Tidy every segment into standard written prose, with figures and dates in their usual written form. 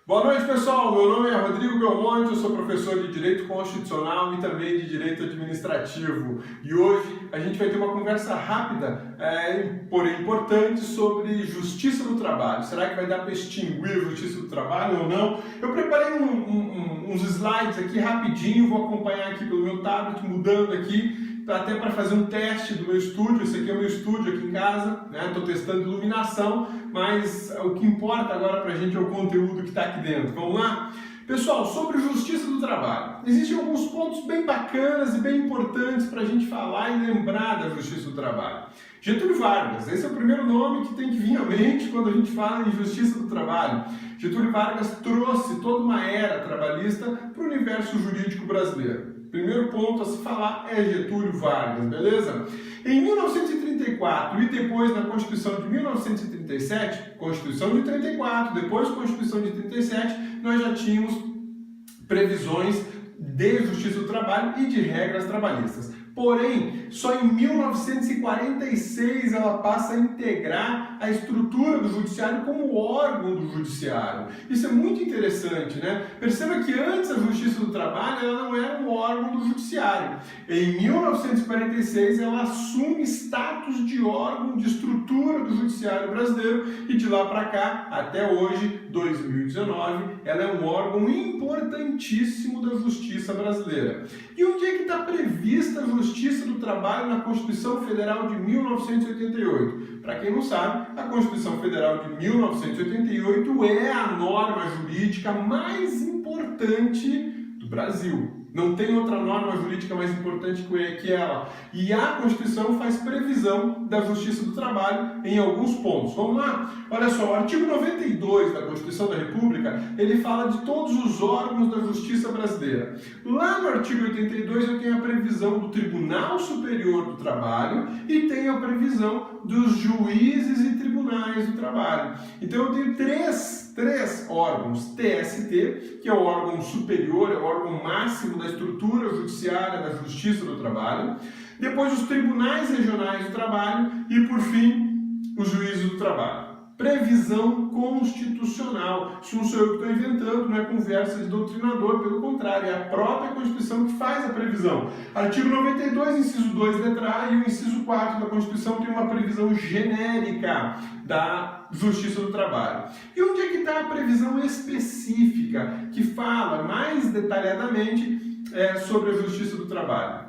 Boa noite, pessoal. Meu nome é Rodrigo Belmonte, eu sou professor de Direito Constitucional e também de Direito Administrativo. E hoje a gente vai ter uma conversa rápida, porém importante, sobre Justiça do Trabalho. Será que vai dar para extinguir a Justiça do Trabalho ou não? Eu preparei uns slides aqui rapidinho, vou acompanhar aqui pelo meu tablet, mudando aqui, até para fazer um teste do meu estúdio. Esse aqui é o meu estúdio aqui em casa, né? Estou testando iluminação, mas o que importa agora para a gente é o conteúdo que está aqui dentro. Vamos lá? Pessoal, sobre Justiça do Trabalho. Existem alguns pontos bem bacanas e bem importantes para a gente falar e lembrar da Justiça do Trabalho. Getúlio Vargas, esse é o primeiro nome que tem que vir à mente quando a gente fala em Justiça do Trabalho. Getúlio Vargas trouxe toda uma era trabalhista para o universo jurídico brasileiro. Primeiro ponto a se falar é Getúlio Vargas, beleza? Em 1934 e depois na Constituição de 1937, Constituição de 34, depois Constituição de 37, nós já tínhamos previsões de Justiça do Trabalho e de regras trabalhistas. Porém, só em 1946 ela passa a integrar a estrutura do judiciário como órgão do judiciário. Isso é muito interessante, né? Perceba que antes a Justiça do Trabalho ela não era um órgão do judiciário. Em 1946 ela assume status de órgão de estrutura do judiciário brasileiro e de lá para cá, até hoje, 2019, ela é um órgão importantíssimo da justiça brasileira. E onde é que está prevista a Justiça do Trabalho na Constituição Federal de 1988? Para quem não sabe, a Constituição Federal de 1988 é a norma jurídica mais importante do Brasil. Não tem outra norma jurídica mais importante que ela. E a Constituição faz previsão da Justiça do Trabalho em alguns pontos. Vamos lá? Olha só, o artigo 92 da Constituição da República, ele fala de todos os órgãos da Justiça brasileira. Lá no artigo 82 eu tenho a previsão do Tribunal Superior do Trabalho e tenho a previsão dos juízes e tribunais do trabalho. Então eu tenho três órgãos. TST, que é o órgão superior, é o órgão máximo da estrutura judiciária da Justiça do Trabalho. Depois os tribunais regionais do trabalho e, por fim, os juízes do trabalho. Previsão constitucional. Isso não sou eu que estou inventando, não é conversa de doutrinador, pelo contrário, é a própria Constituição que faz a previsão. Artigo 92, inciso 2, letra A, e o inciso 4 da Constituição tem uma previsão genérica da Justiça do Trabalho. E onde é que está a previsão específica, que fala mais detalhadamente sobre a Justiça do Trabalho?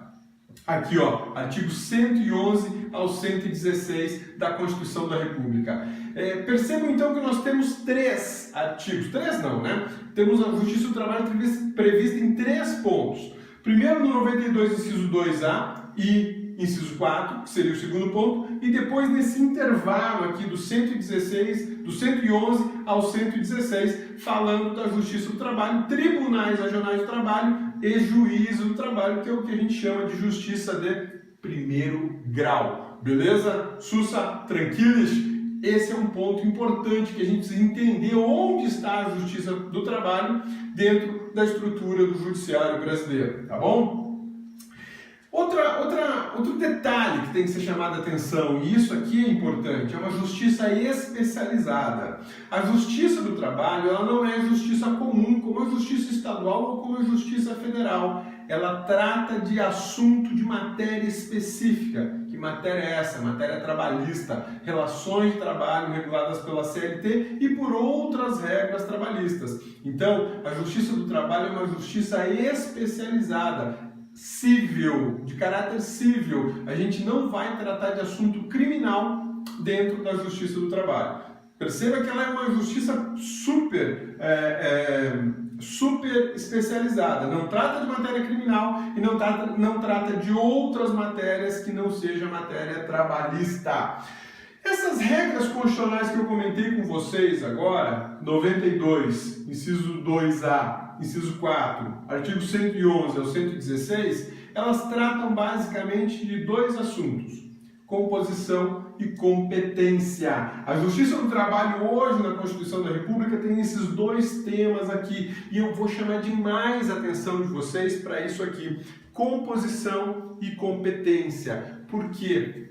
Aqui, ó, artigo 111 ao 116 da Constituição da República. Percebam então que nós temos três artigos, três não, né? Temos a Justiça do Trabalho prevista em três pontos. Primeiro no 92, inciso 2A e inciso 4, que seria o segundo ponto, e depois nesse intervalo aqui do 116, do 111 ao 116, falando da Justiça do Trabalho, tribunais regionais do trabalho e juízo do trabalho, que é o que a gente chama de justiça de primeiro grau. Beleza? Sussa, tranquilos? Esse é um ponto importante que a gente precisa entender onde está a Justiça do Trabalho dentro da estrutura do judiciário brasileiro, tá bom? Outro detalhe que tem que ser chamado a atenção, e isso aqui é importante, é uma justiça especializada. A Justiça do Trabalho ela não é justiça comum, como a Justiça Estadual ou como a Justiça Federal. Ela trata de assunto de matéria específica. Que matéria é essa? Matéria trabalhista, relações de trabalho reguladas pela CLT e por outras regras trabalhistas. Então, a Justiça do Trabalho é uma justiça especializada, civil, de caráter civil. A gente não vai tratar de assunto criminal dentro da Justiça do Trabalho. Perceba que ela é uma justiça super especializada. Não trata de matéria criminal e não trata de outras matérias que não seja matéria trabalhista. Essas regras constitucionais que eu comentei com vocês agora, 92, inciso 2A, inciso 4, artigo 111 ao 116, elas tratam basicamente de dois assuntos: composição e competência. A Justiça do Trabalho hoje na Constituição da República tem esses dois temas aqui e eu vou chamar demais a atenção de vocês para isso aqui: composição e competência. Por quê?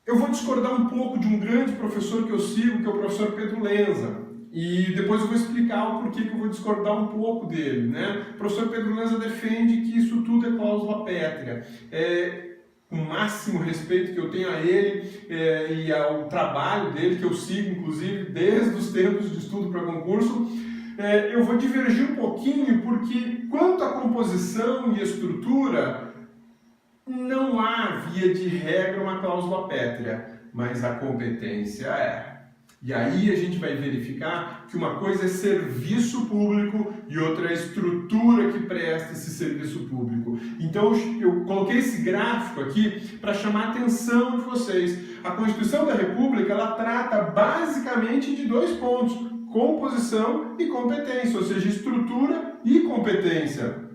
Eu vou discordar um pouco de um grande professor que eu sigo, que é o professor Pedro Lenza. e depois eu vou explicar o porquê que eu vou discordar um pouco dele, né? O professor Pedro Lanza defende que isso tudo é cláusula pétrea. Com o máximo respeito que eu tenho a ele e ao trabalho dele, que eu sigo, inclusive, desde os tempos de estudo para concurso, eu vou divergir um pouquinho, porque quanto à composição e estrutura, não há, via de regra, uma cláusula pétrea, mas a competência é. E aí a gente vai verificar que uma coisa é serviço público e outra é a estrutura que presta esse serviço público. Então eu coloquei esse gráfico aqui para chamar a atenção de vocês. A Constituição da República, ela trata basicamente de dois pontos: composição e competência, ou seja, estrutura e competência,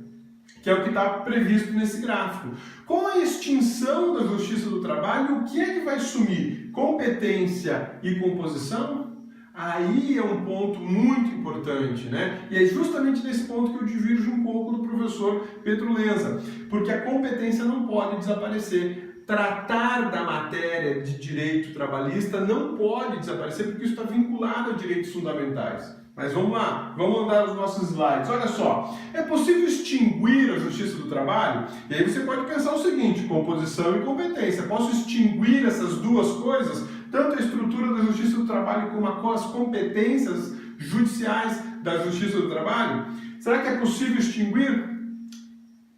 que é o que está previsto nesse gráfico. Com a extinção da Justiça do Trabalho, o que é que vai sumir? Competência e composição? Aí é um ponto muito importante, né? E é justamente nesse ponto que eu divirjo um pouco do professor Pedro Lanza, porque a competência não pode desaparecer. Tratar da matéria de direito trabalhista não pode desaparecer, porque isso está vinculado a direitos fundamentais. Mas vamos lá, vamos andar os nossos slides. Olha só, é possível extinguir a Justiça do Trabalho? E aí você pode pensar o seguinte: composição e competência. Posso extinguir essas duas coisas? Tanto a estrutura da Justiça do Trabalho como as competências judiciais da Justiça do Trabalho? Será que é possível extinguir?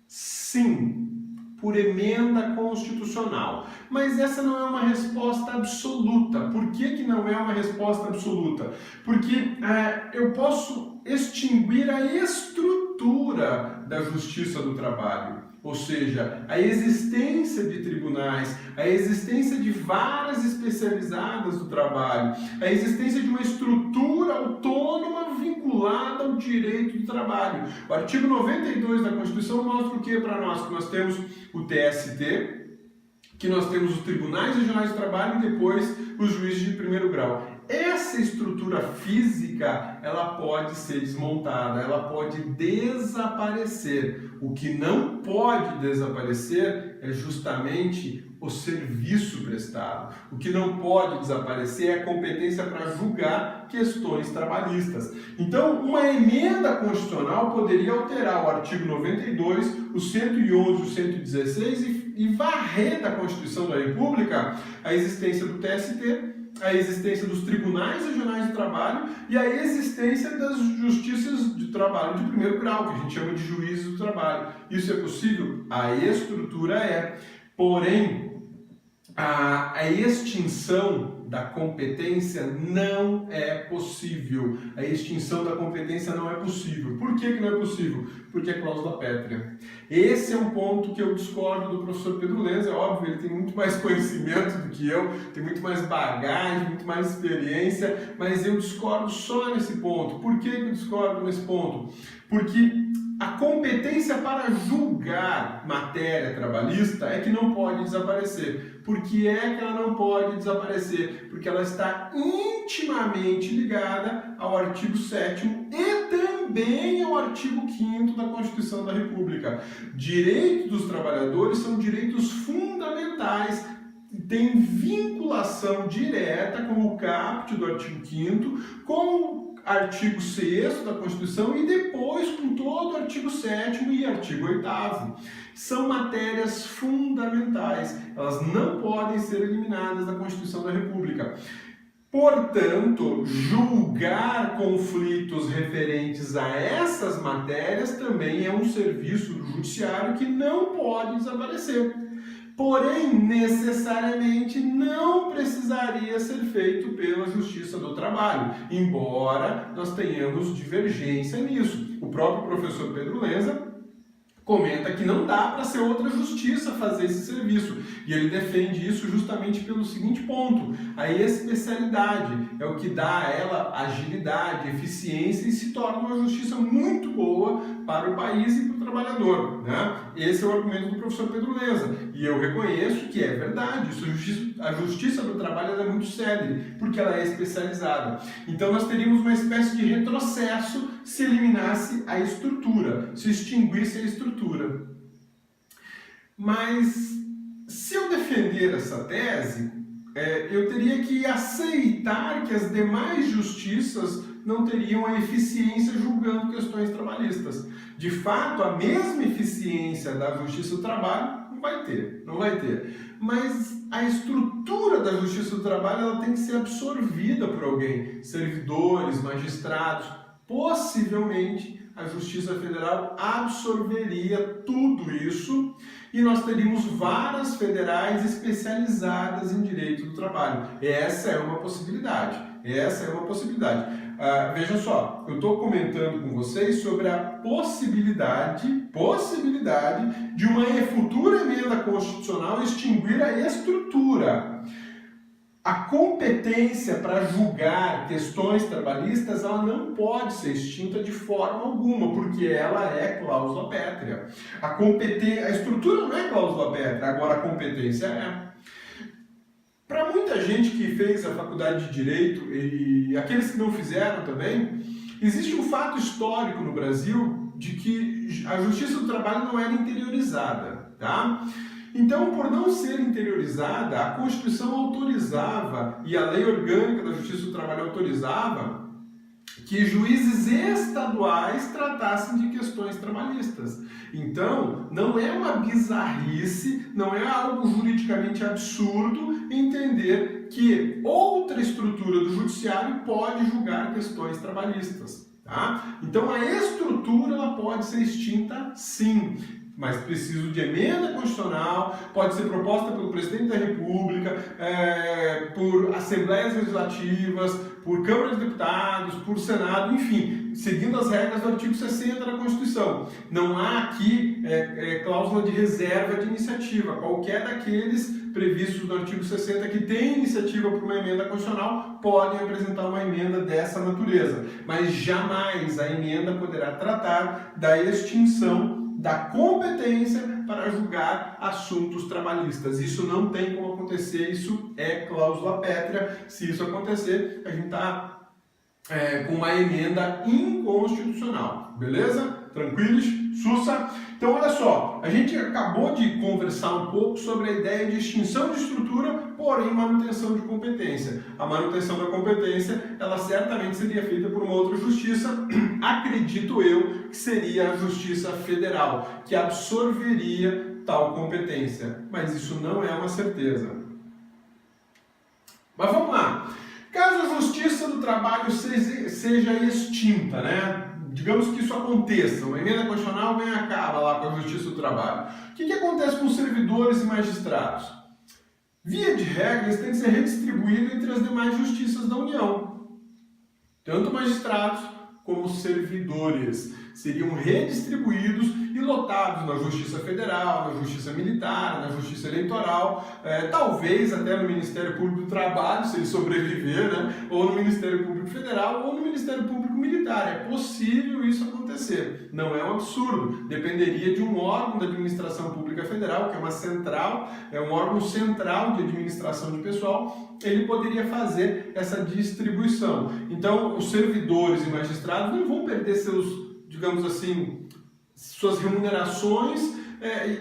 Sim, por emenda constitucional. Mas essa não é uma resposta absoluta. Por que não é uma resposta absoluta? Porque eu posso extinguir a estrutura da Justiça do Trabalho. Ou seja, a existência de tribunais, a existência de varas especializadas do trabalho, a existência de uma estrutura autônoma vinculada ao direito do trabalho. O artigo 92 da Constituição mostra o que para nós? Que nós temos o TST, que nós temos os tribunais regionais do trabalho e depois os juízes de primeiro grau. Essa estrutura física, ela pode ser desmontada, ela pode desaparecer. O que não pode desaparecer é justamente o serviço prestado. O que não pode desaparecer é a competência para julgar questões trabalhistas. Então, uma emenda constitucional poderia alterar o artigo 92, o 111 e o 116 e varrer da Constituição da República a existência do TST, a existência dos tribunais regionais de trabalho e a existência das justiças de trabalho de primeiro grau, que a gente chama de juízes do trabalho. Isso é possível? A estrutura é. Porém, a extinção da competência não é possível. A extinção da competência não é possível. Por que não é possível? Porque é cláusula pétrea. Esse é um ponto que eu discordo do professor Pedro Lanza. É óbvio, ele tem muito mais conhecimento do que eu, tem muito mais bagagem, muito mais experiência, mas eu discordo só nesse ponto. Por que eu discordo nesse ponto? Porque a competência para julgar matéria trabalhista é que não pode desaparecer. Por que é que ela não pode desaparecer? Porque ela está intimamente ligada ao artigo 7º e também ao artigo 5º da Constituição da República. Direitos dos trabalhadores são direitos fundamentais, tem vinculação direta com o caput do artigo 5º, com artigo 6º da Constituição e depois com todo o artigo 7º e artigo 8º. São matérias fundamentais, elas não podem ser eliminadas da Constituição da República. Portanto, julgar conflitos referentes a essas matérias também é um serviço do judiciário que não pode desaparecer. Porém, necessariamente não precisaria ser feito pela Justiça do Trabalho, embora nós tenhamos divergência nisso. O próprio professor Pedro Lanza comenta que não dá para ser outra justiça fazer esse serviço. E ele defende isso justamente pelo seguinte ponto: a especialidade é o que dá a ela agilidade, eficiência e se torna uma justiça muito boa para o país e para o trabalhador, né? Esse é o argumento do professor Pedro Lanza. E eu reconheço que é verdade, a justiça do trabalho ela é muito célere, porque ela é especializada. Então nós teríamos uma espécie de retrocesso se eliminasse a estrutura, se extinguisse a estrutura. Mas se eu defender essa tese, eu teria que aceitar que as demais justiças não teriam a eficiência julgando questões trabalhistas. De fato, a mesma eficiência da Justiça do Trabalho não vai ter. Mas a estrutura da Justiça do Trabalho ela tem que ser absorvida por alguém, servidores, magistrados. Possivelmente a Justiça Federal absorveria tudo isso e nós teríamos varas federais especializadas em direito do trabalho. Essa é uma possibilidade. Veja só, eu estou comentando com vocês sobre a possibilidade de uma futura emenda constitucional extinguir a estrutura. A competência para julgar questões trabalhistas ela não pode ser extinta de forma alguma, porque ela é cláusula pétrea. A estrutura não é cláusula pétrea, agora a competência é. Para muita gente que fez a faculdade de Direito e aqueles que não fizeram também, existe um fato histórico no Brasil de que a Justiça do Trabalho não era interiorizada, tá? Então, por não ser interiorizada, a Constituição autorizava, e a Lei Orgânica da Justiça do Trabalho autorizava, que juízes estaduais tratassem de questões trabalhistas. Então, não é uma bizarrice, não é algo juridicamente absurdo entender que outra estrutura do judiciário pode julgar questões trabalhistas. Tá? Então, a estrutura ela pode ser extinta, sim. Mas preciso de emenda constitucional, pode ser proposta pelo presidente da República, por assembleias legislativas, por Câmara de Deputados, por Senado, enfim, seguindo as regras do artigo 60 da Constituição. Não há aqui cláusula de reserva de iniciativa. Qualquer daqueles previstos no artigo 60 que tem iniciativa para uma emenda constitucional podem apresentar uma emenda dessa natureza. Mas jamais a emenda poderá tratar da extinção da competência para julgar assuntos trabalhistas. Isso não tem como acontecer, isso é cláusula pétrea. Se isso acontecer, a gente está com uma emenda inconstitucional. Beleza? Tranquilos? Sussa? Então, olha só, a gente acabou de conversar um pouco sobre a ideia de extinção de estrutura, porém manutenção de competência. A manutenção da competência, ela certamente seria feita por uma outra justiça, acredito eu, que seria a Justiça Federal, que absorveria tal competência. Mas isso não é uma certeza. Mas vamos lá. Caso a Justiça do Trabalho seja extinta, né? Digamos que isso aconteça, uma emenda constitucional vem e acaba lá com a Justiça do Trabalho. O que acontece com os servidores e magistrados? Via de regra, eles têm que ser redistribuídos entre as demais justiças da União. Tanto magistrados como servidores seriam redistribuídos e lotados na Justiça Federal, na Justiça Militar, na Justiça Eleitoral, talvez até no Ministério Público do Trabalho, se ele sobreviver, né? Ou no Ministério Público Federal, ou no Ministério Público Militar. É possível isso acontecer. Não é um absurdo. Dependeria de um órgão da Administração Pública Federal, que é uma central, é um órgão central de administração de pessoal, ele poderia fazer essa distribuição. Então, os servidores e magistrados não vão perder seus, digamos assim, suas remunerações,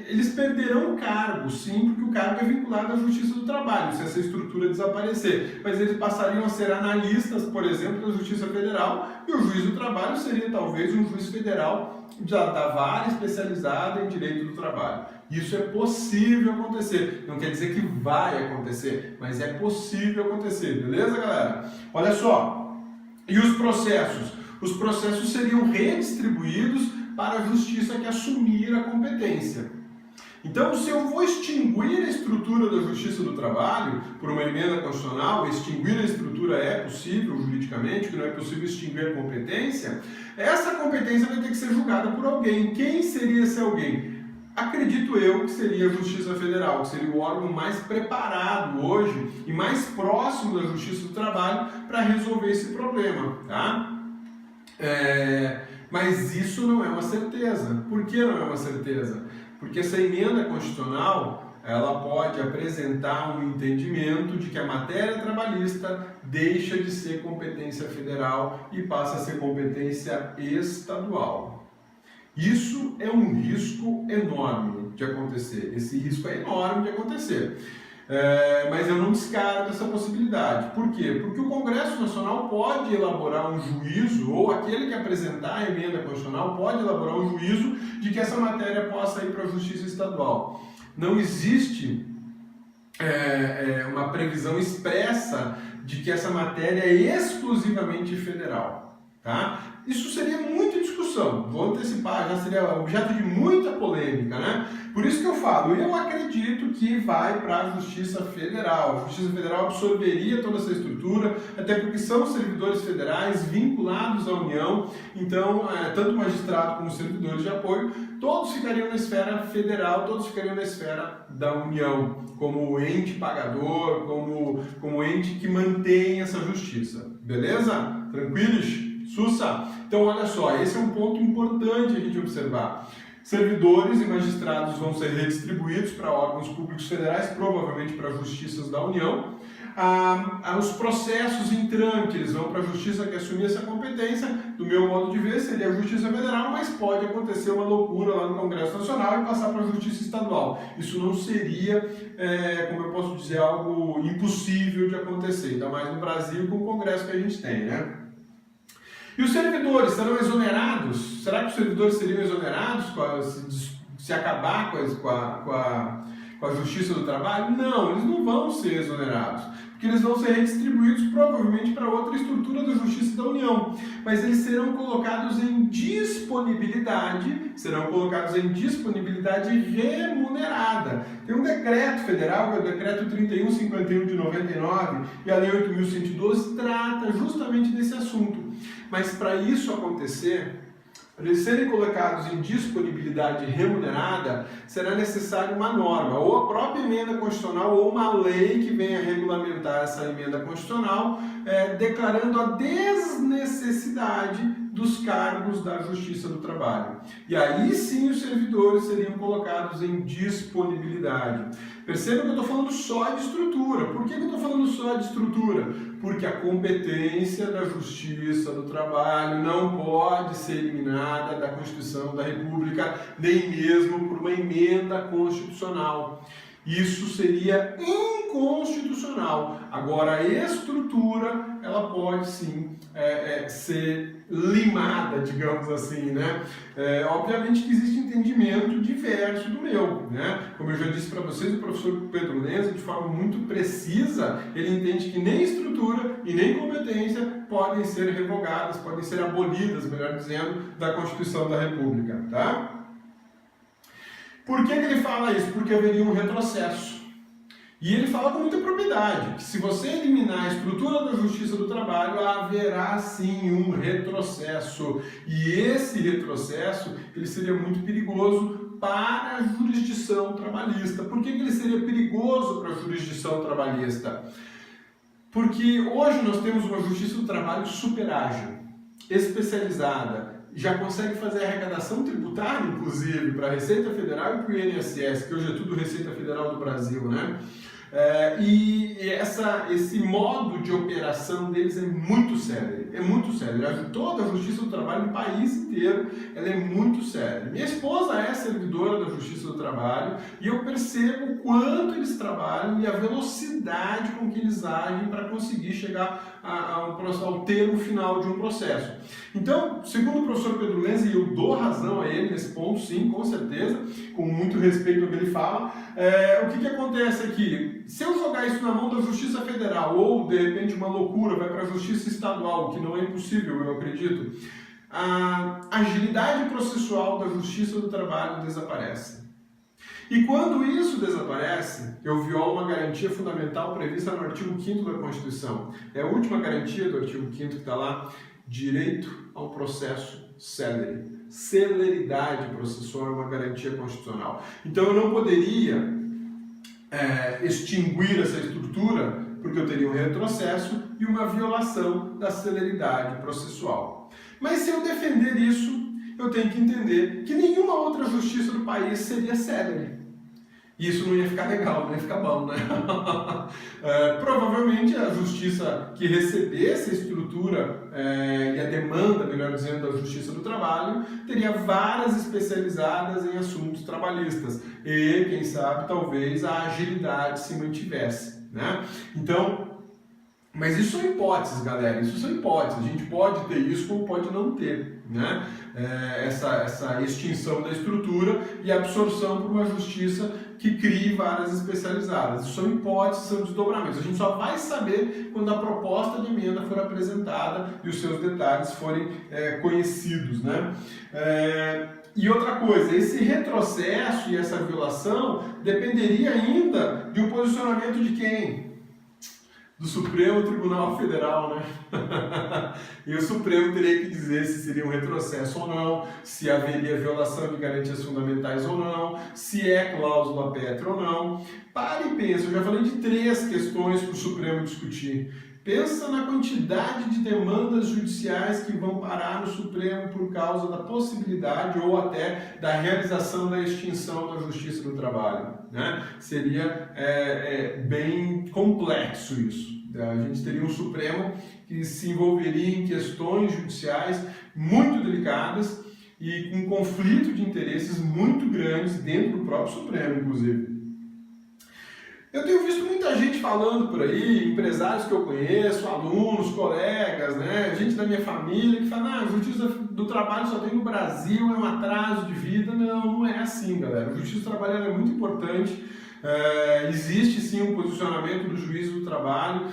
eles perderão o cargo, sim, porque o cargo é vinculado à Justiça do Trabalho, se essa estrutura desaparecer. Mas eles passariam a ser analistas, por exemplo, da Justiça Federal, e o juiz do trabalho seria talvez um juiz federal da vara especializada em direito do trabalho. Isso é possível acontecer. Não quer dizer que vai acontecer, mas é possível acontecer, beleza, galera? Olha só, e os processos? Os processos seriam redistribuídos para a justiça que assumir a competência. Então, se eu vou extinguir a estrutura da Justiça do Trabalho por uma emenda constitucional, extinguir a estrutura é possível juridicamente, que não é possível extinguir a competência, essa competência vai ter que ser julgada por alguém. Quem seria esse alguém? Acredito eu que seria a Justiça Federal, que seria o órgão mais preparado hoje e mais próximo da Justiça do Trabalho para resolver esse problema, tá? Mas isso não é uma certeza. Por que não é uma certeza? Porque essa emenda constitucional, ela pode apresentar um entendimento de que a matéria trabalhista deixa de ser competência federal e passa a ser competência estadual. Isso é um risco enorme de acontecer. Esse risco é enorme de acontecer. Mas eu não descarto essa possibilidade. Por quê? Porque o Congresso Nacional pode elaborar um juízo, ou aquele que apresentar a emenda constitucional pode elaborar um juízo de que essa matéria possa ir para a Justiça Estadual. Não existe uma previsão expressa de que essa matéria é exclusivamente federal. Tá? Isso seria muita discussão, vou antecipar, já seria objeto de muita polêmica, né? Por isso que eu falo, eu acredito que vai para a Justiça Federal. A Justiça Federal absorveria toda essa estrutura, até porque são servidores federais vinculados à União, então, tanto magistrado como servidores de apoio, todos ficariam na esfera federal, todos ficariam na esfera da União, como ente pagador, como ente que mantém essa justiça. Beleza? Tranquilos? Sussa? Então, olha só, esse é um ponto importante a gente observar. Servidores e magistrados vão ser redistribuídos para órgãos públicos federais, provavelmente para justiças da União. Os processos em trâmite, eles vão para a justiça que assumir essa competência. Do meu modo de ver, seria a Justiça Federal, mas pode acontecer uma loucura lá no Congresso Nacional e passar para a Justiça Estadual. Isso não seria, como eu posso dizer, algo impossível de acontecer, ainda mais no Brasil com o Congresso que a gente tem, né? E os servidores serão exonerados? Será que os servidores seriam exonerados se acabar com a Justiça do Trabalho? Não, eles não vão ser exonerados, porque eles vão ser redistribuídos provavelmente para outra estrutura da Justiça da União, mas eles serão colocados em disponibilidade remunerada. Tem um decreto federal, que é o decreto 3151 de 99, e a lei 8.112 trata justamente desse assunto. Mas para isso acontecer, para eles serem colocados em disponibilidade remunerada, será necessária uma norma, ou a própria emenda constitucional, ou uma lei que venha regulamentar essa emenda constitucional, declarando a desnecessidade dos cargos da Justiça do Trabalho. E aí sim os servidores seriam colocados em disponibilidade. Perceba que eu estou falando só de estrutura. Por que eu estou falando só de estrutura? Porque a competência da Justiça do Trabalho não pode ser eliminada da Constituição da República, nem mesmo por uma emenda constitucional. Isso seria inconstitucional. Agora, a estrutura, ela pode sim ser limada, digamos assim, né? Obviamente que existe entendimento diverso do meu, né? Como eu já disse para vocês, o professor Pedro Lenza, de forma muito precisa, ele entende que nem estrutura e nem competência podem ser revogadas, podem ser abolidas, melhor dizendo, da Constituição da República, tá? Por que ele fala isso? Porque haveria um retrocesso. E ele fala com muita propriedade, que se você eliminar a estrutura da Justiça do Trabalho, haverá sim um retrocesso. E esse retrocesso, ele seria muito perigoso para a jurisdição trabalhista. Por que ele seria perigoso para a jurisdição trabalhista? Porque hoje nós temos uma Justiça do Trabalho super ágil, especializada, já consegue fazer arrecadação tributária, inclusive, para a Receita Federal e para o INSS, que hoje é tudo Receita Federal do Brasil, né? Esse modo de operação deles é muito sério, toda a Justiça do Trabalho no país inteiro, ela é muito séria. Minha esposa é servidora da Justiça do Trabalho e eu percebo o quanto eles trabalham e a velocidade com que eles agem para conseguir chegar ao termo final de um processo. Então, segundo o professor Pedro Lenza, e eu dou razão a ele nesse ponto, sim, com certeza, com muito respeito ao que ele fala, o que acontece aqui? Se eu jogar isso na mão da Justiça Federal, ou de repente uma loucura, vai para a Justiça Estadual, que não é impossível, eu acredito, a agilidade processual da Justiça do Trabalho desaparece. E quando isso desaparece, eu violo uma garantia fundamental prevista no artigo 5º da Constituição. É a última garantia do artigo 5º que está lá, direito ao processo célere. Celeridade processual é uma garantia constitucional. Então eu não poderia extinguir essa estrutura, porque eu teria um retrocesso e uma violação da celeridade processual. Mas se eu defender isso, eu tenho que entender que nenhuma outra justiça do país seria célere. E isso não ia ficar legal, não ia ficar bom, né? Provavelmente a justiça que recebesse a estrutura e a demanda, melhor dizendo, da Justiça do Trabalho, teria varas especializadas em assuntos trabalhistas e, quem sabe, talvez a agilidade se mantivesse, né? Então, mas isso são hipóteses, galera, isso são hipóteses, a gente pode ter isso como pode não ter, né? Essa extinção da estrutura e absorção por uma justiça que crie varas especializadas. Isso são hipóteses, são desdobramentos. A gente só vai saber quando a proposta de emenda for apresentada e os seus detalhes forem conhecidos, né? E outra coisa, esse retrocesso e essa violação dependeria ainda de um posicionamento de quem? Do Supremo Tribunal Federal, né? E o Supremo teria que dizer se seria um retrocesso ou não, se haveria violação de garantias fundamentais ou não, se é cláusula pétrea ou não. Pare e pensa, eu já falei de 3 questões para o Supremo discutir. Pensa na quantidade de demandas judiciais que vão parar no Supremo por causa da possibilidade ou até da realização da extinção da Justiça do Trabalho, né? Seria bem complexo isso. A gente teria um Supremo que se envolveria em questões judiciais muito delicadas e com conflito de interesses muito grandes dentro do próprio Supremo, inclusive. Eu tenho visto muita gente falando por aí, empresários que eu conheço, alunos, colegas, né, gente da minha família, que fala, a Justiça do Trabalho só tem no Brasil, é um atraso de vida. Não, não é assim, galera. A Justiça do Trabalho é muito importante. Existe sim um posicionamento do juiz do trabalho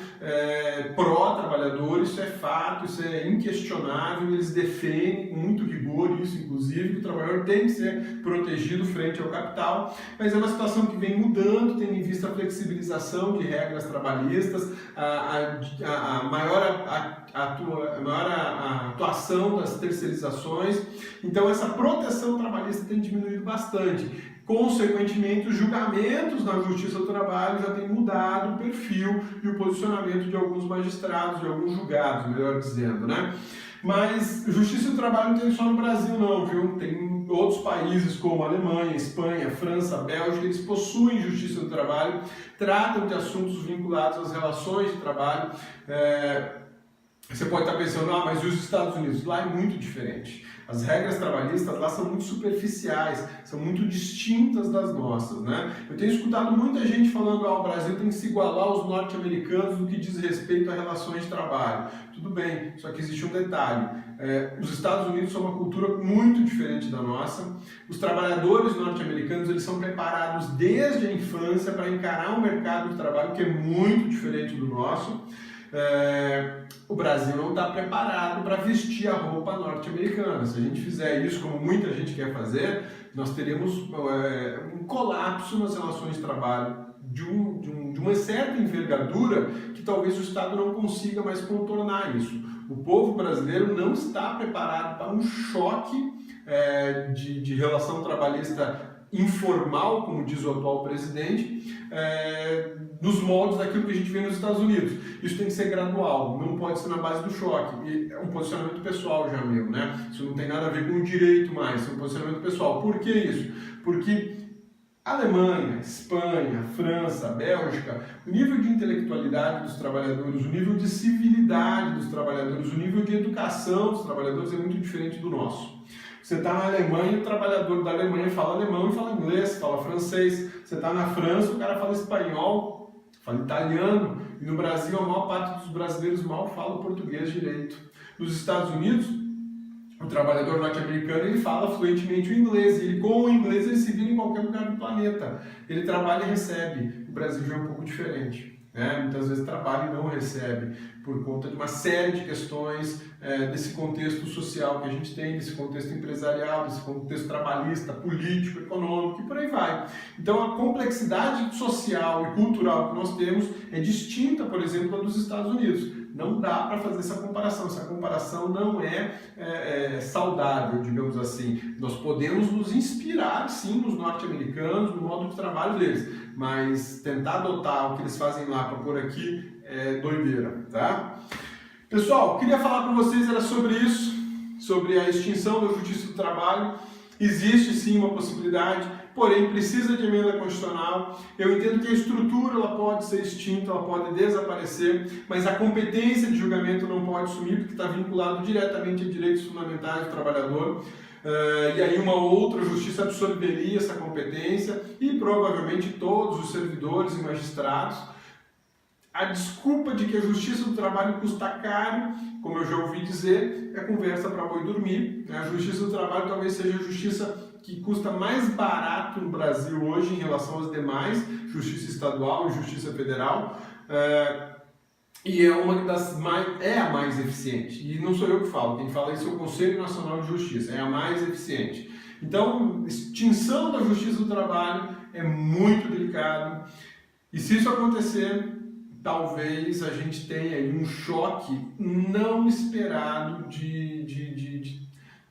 pró-trabalhador, isso é fato, isso é inquestionável, eles defendem com muito rigor isso, inclusive, que o trabalhador tem que ser protegido frente ao capital, mas é uma situação que vem mudando, tendo em vista a flexibilização de regras trabalhistas, a maior atuação das terceirizações, então essa proteção trabalhista tem diminuído bastante. Consequentemente, os julgamentos na Justiça do Trabalho já têm mudado o perfil e o posicionamento de alguns magistrados, de alguns julgados, melhor dizendo, né? Mas Justiça do Trabalho não tem só no Brasil não, viu? Tem outros países como Alemanha, Espanha, França, Bélgica, eles possuem Justiça do Trabalho, tratam de assuntos vinculados às relações de trabalho. Você pode estar pensando, mas e os Estados Unidos? Lá é muito diferente. As regras trabalhistas lá são muito superficiais, são muito distintas das nossas, né? Eu tenho escutado muita gente falando, o Brasil tem que se igualar aos norte-americanos no que diz respeito a relações de trabalho. Tudo bem, só que existe um detalhe. Os Estados Unidos são uma cultura muito diferente da nossa. Os trabalhadores norte-americanos, eles são preparados desde a infância para encarar um mercado de trabalho que é muito diferente do nosso. O Brasil não está preparado para vestir a roupa norte-americana. Se a gente fizer isso, como muita gente quer fazer, nós teremos um colapso nas relações de trabalho de uma certa envergadura que talvez o Estado não consiga mais contornar isso. O povo brasileiro não está preparado para um choque de relação trabalhista informal, como diz o atual presidente, nos moldes daquilo que a gente vê nos Estados Unidos. Isso tem que ser gradual, não pode ser na base do choque. E é um posicionamento pessoal já meu, né? Isso não tem nada a ver com o direito mais, é um posicionamento pessoal. Por que isso? Porque Alemanha, Espanha, França, Bélgica, o nível de intelectualidade dos trabalhadores, o nível de civilidade dos trabalhadores, o nível de educação dos trabalhadores é muito diferente do nosso. Você está na Alemanha, o trabalhador da Alemanha fala alemão e fala inglês, fala francês. Você está na França, o cara fala espanhol, fala italiano. E no Brasil, a maior parte dos brasileiros mal fala português direito. Nos Estados Unidos, o trabalhador norte-americano ele fala fluentemente o inglês. E com o inglês ele se vira em qualquer lugar do planeta. Ele trabalha e recebe. O Brasil já é um pouco diferente. Muitas vezes trabalha e não recebe, por conta de uma série de questões desse contexto social que a gente tem, desse contexto empresarial, desse contexto trabalhista, político, econômico e por aí vai. Então a complexidade social e cultural que nós temos é distinta, por exemplo, da dos Estados Unidos. Não dá para fazer essa comparação não é saudável, digamos assim. Nós podemos nos inspirar, sim, nos norte-americanos, no modo de trabalho deles, mas tentar adotar o que eles fazem lá para pôr aqui é doideira, tá? Pessoal, queria falar para vocês era sobre isso, sobre a extinção da Justiça do Trabalho Existe sim uma possibilidade, porém precisa de emenda constitucional. Eu entendo que a estrutura ela pode ser extinta, ela pode desaparecer, mas a competência de julgamento não pode sumir, porque está vinculado diretamente a direitos fundamentais do trabalhador. E aí uma outra justiça absorveria essa competência e provavelmente todos os servidores e magistrados. A desculpa de que a justiça do trabalho custa caro, como eu já ouvi dizer, é conversa para boi dormir. A justiça do trabalho talvez seja a justiça que custa mais barato no Brasil hoje em relação às demais, justiça estadual e justiça federal. E é uma das a mais eficiente. E não sou eu que falo, quem fala isso é o Conselho Nacional de Justiça, é a mais eficiente. Então, extinção da justiça do trabalho é muito delicado. E se isso acontecer, talvez a gente tenha aí um choque não esperado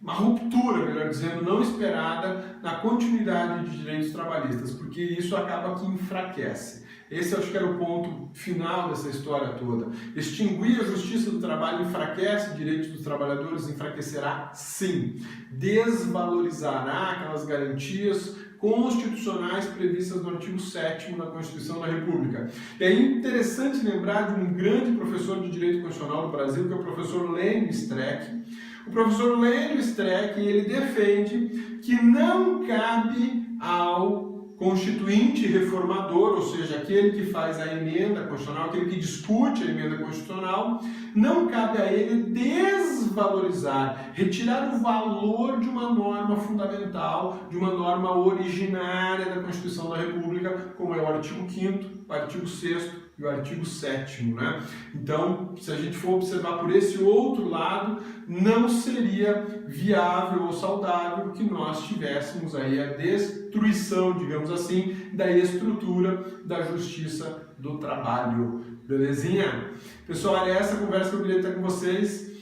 uma ruptura, melhor dizendo, não esperada na continuidade de direitos trabalhistas, porque isso acaba que enfraquece. Esse acho que era o ponto final dessa história toda. Extinguir a justiça do trabalho enfraquece direitos dos trabalhadores? Enfraquecerá sim. Desvalorizará aquelas garantias constitucionais previstas no artigo 7º da Constituição da República. E é interessante lembrar de um grande professor de Direito Constitucional do Brasil, que é o professor Lênio Streck. O professor Lênio Streck, ele defende que não cabe ao constituinte reformador, ou seja, aquele que faz a emenda constitucional, aquele que discute a emenda constitucional, não cabe a ele desvalorizar, retirar o valor de uma norma fundamental, de uma norma originária da Constituição da República, como é o artigo 5º, o artigo 6º e o artigo 7º, né? Então, se a gente for observar por esse outro lado, não seria viável ou saudável que nós tivéssemos aí a destruição, digamos assim, da estrutura da justiça do trabalho. Belezinha? Pessoal, é essa conversa que eu queria ter com vocês.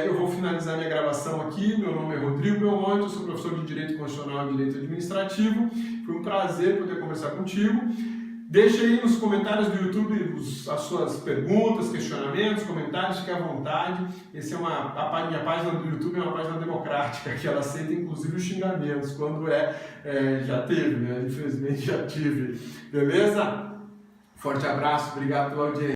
Eu vou finalizar minha gravação aqui. Meu nome é Rodrigo Belmonte, eu sou professor de Direito Constitucional e Direito Administrativo. Foi um prazer poder conversar contigo. Deixe aí nos comentários do YouTube as suas perguntas, questionamentos, comentários, fique à vontade. A minha página do YouTube é uma página democrática, que ela aceita inclusive os xingamentos, quando já teve, né? Infelizmente já tive. Beleza? Forte abraço, obrigado pela audiência.